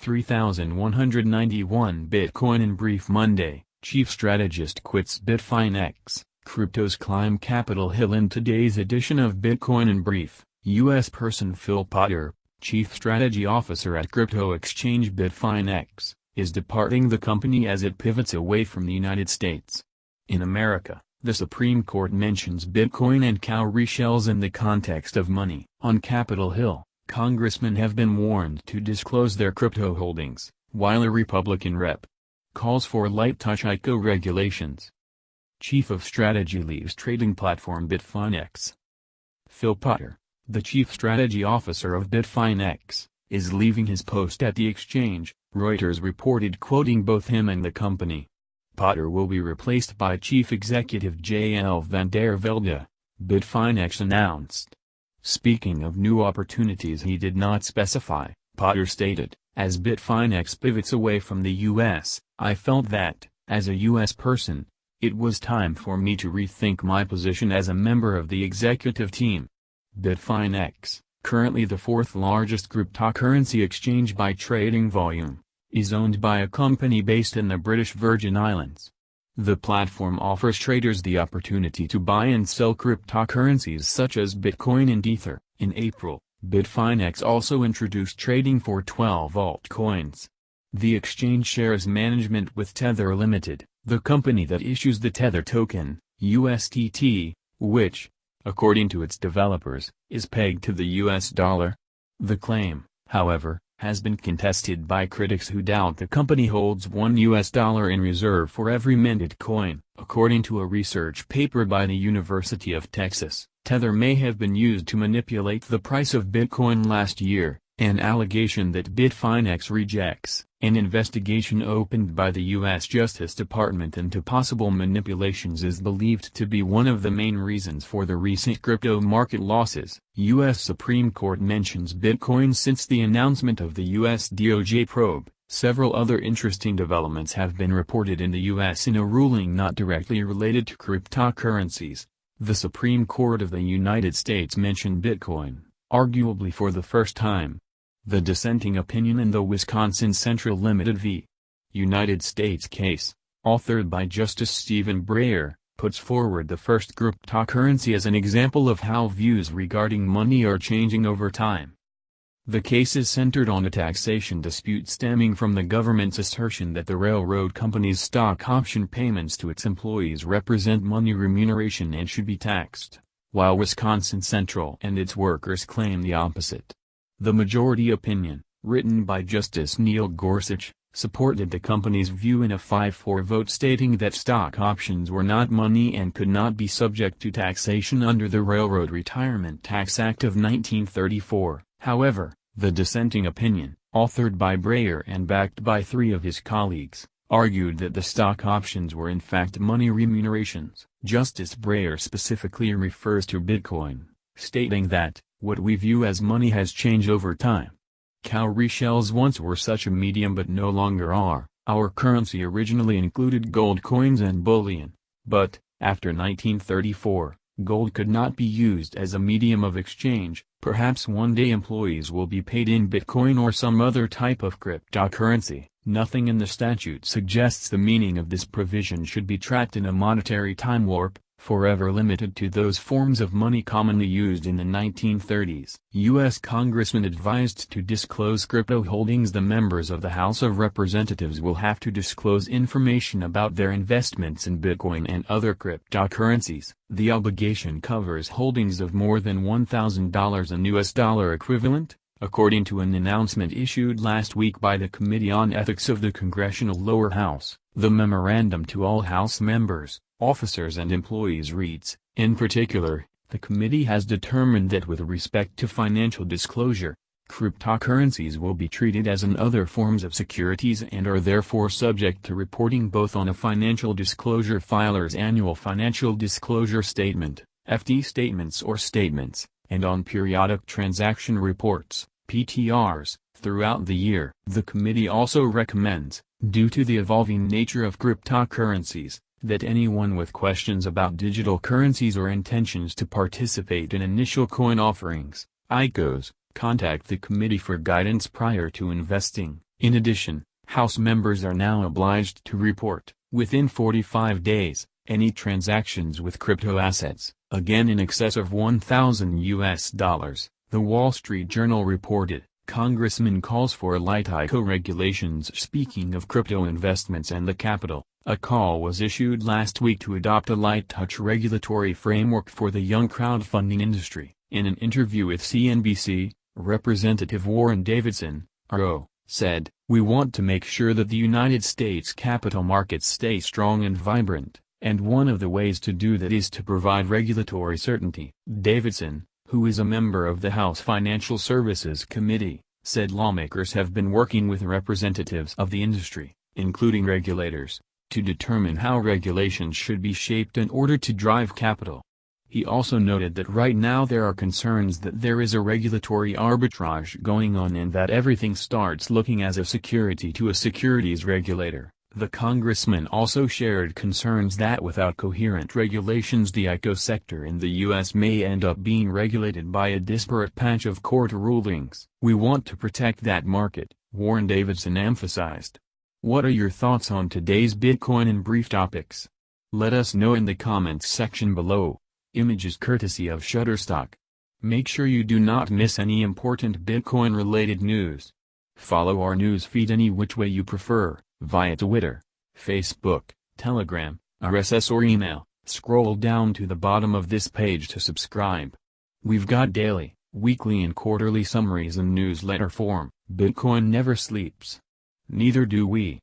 3,191 Bitcoin in brief. Monday, Chief Strategist Quits Bitfinex, Cryptos Climb Capitol Hill. In today's edition of Bitcoin in brief, U.S. person Phil Potter, Chief Strategy Officer at crypto exchange Bitfinex, is departing the company as it pivots away from the United States. In America, the Supreme Court mentions Bitcoin and cowrie shells in the context of money. On Capitol Hill, congressmen have been warned to disclose their crypto holdings, while a Republican rep calls for light-touch ICO regulations. Chief of Strategy leaves trading platform Bitfinex. Phil Potter, the Chief Strategy Officer of Bitfinex, is leaving his post at the exchange, Reuters reported, quoting both him and the company. Potter will be replaced by Chief Executive J.L. van der Velde, Bitfinex announced. Speaking of new opportunities he did not specify, Potter stated, "As Bitfinex pivots away from the U.S., I felt that, as a U.S. person, it was time for me to rethink my position as a member of the executive team." Bitfinex, currently the fourth largest cryptocurrency exchange by trading volume, is owned by a company based in the British Virgin Islands. The platform offers traders the opportunity to buy and sell cryptocurrencies such as Bitcoin and Ether. In April, Bitfinex also introduced trading for 12 altcoins. The exchange shares management with Tether Limited, the company that issues the Tether token, USDT, which, according to its developers, is pegged to the US dollar. The claim, however, has been contested by critics who doubt the company holds $1 in reserve for every minted coin. According to a research paper by the University of Texas, Tether may have been used to manipulate the price of Bitcoin last year, an allegation that Bitfinex rejects. An investigation opened by the U.S. Justice Department into possible manipulations is believed to be one of the main reasons for the recent crypto market losses. U.S. Supreme Court mentions Bitcoin since the announcement of the U.S. DOJ probe. Several other interesting developments have been reported in the U.S. in a ruling not directly related to cryptocurrencies. The Supreme Court of the United States mentioned Bitcoin, arguably for the first time. The dissenting opinion in the Wisconsin Central Limited v. United States case, authored by Justice Stephen Breyer, puts forward the first cryptocurrency as an example of how views regarding money are changing over time. The case is centered on a taxation dispute stemming from the government's assertion that the railroad company's stock option payments to its employees represent money remuneration and should be taxed, while Wisconsin Central and its workers claim the opposite. The majority opinion, written by Justice Neil Gorsuch, supported the company's view in a 5-4 vote, stating that stock options were not money and could not be subject to taxation under the Railroad Retirement Tax Act of 1934. However, the dissenting opinion, authored by Breyer and backed by 3 of his colleagues, argued that the stock options were in fact money remunerations. Justice Breyer specifically refers to Bitcoin, stating that, "What we view as money has changed over time. Cowrie shells once were such a medium but no longer are. Our currency originally included gold coins and bullion, but, after 1934, gold could not be used as a medium of exchange. Perhaps one day employees will be paid in Bitcoin or some other type of cryptocurrency." Nothing in the statute suggests the meaning of this provision should be trapped in a monetary time warp, forever limited to those forms of money commonly used in the 1930s. U.S. congressmen advised to disclose crypto holdings. The members of the House of Representatives will have to disclose information about their investments in Bitcoin and other cryptocurrencies. The obligation covers holdings of more than $1,000 in U.S. dollar equivalent, according to an announcement issued last week by the Committee on Ethics of the Congressional Lower House. The memorandum to all House members, officers and employees reads, "In particular, the committee has determined that with respect to financial disclosure, cryptocurrencies will be treated as in other forms of securities and are therefore subject to reporting both on a financial disclosure filer's annual financial disclosure statement, FD statements or statements, and on periodic transaction reports, PTRs, throughout the year." The committee also recommends, due to the evolving nature of cryptocurrencies, that anyone with questions about digital currencies or intentions to participate in initial coin offerings, ICOs, contact the committee for guidance prior to investing. In addition, House members are now obliged to report, within 45 days, any transactions with crypto assets, again in excess of $1,000. The Wall Street Journal reported, Congressman calls for light ICO regulations. Speaking of crypto investments and the capital, a call was issued last week to adopt a light-touch regulatory framework for the young crowdfunding industry. In an interview with CNBC, Representative Warren Davidson, RO, said, "We want to make sure that the United States capital markets stay strong and vibrant, and one of the ways to do that is to provide regulatory certainty." Davidson, who is a member of the House Financial Services Committee, said lawmakers have been working with representatives of the industry, including regulators, to determine how regulations should be shaped in order to drive capital. He also noted that right now there are concerns that there is a regulatory arbitrage going on and that everything starts looking as a security to a securities regulator. The congressman also shared concerns that without coherent regulations the ICO sector in the U.S. may end up being regulated by a disparate patch of court rulings. "We want to protect that market," Warren Davidson emphasized. What are your thoughts on today's Bitcoin and brief topics? Let us know in the comments section below. Images courtesy of Shutterstock. Make sure you do not miss any important Bitcoin-related news. Follow our news feed any which way you prefer, via Twitter, Facebook, Telegram, RSS or email. Scroll down to the bottom of this page to subscribe. We've got daily, weekly and quarterly summaries in newsletter form. Bitcoin never sleeps. Neither do we.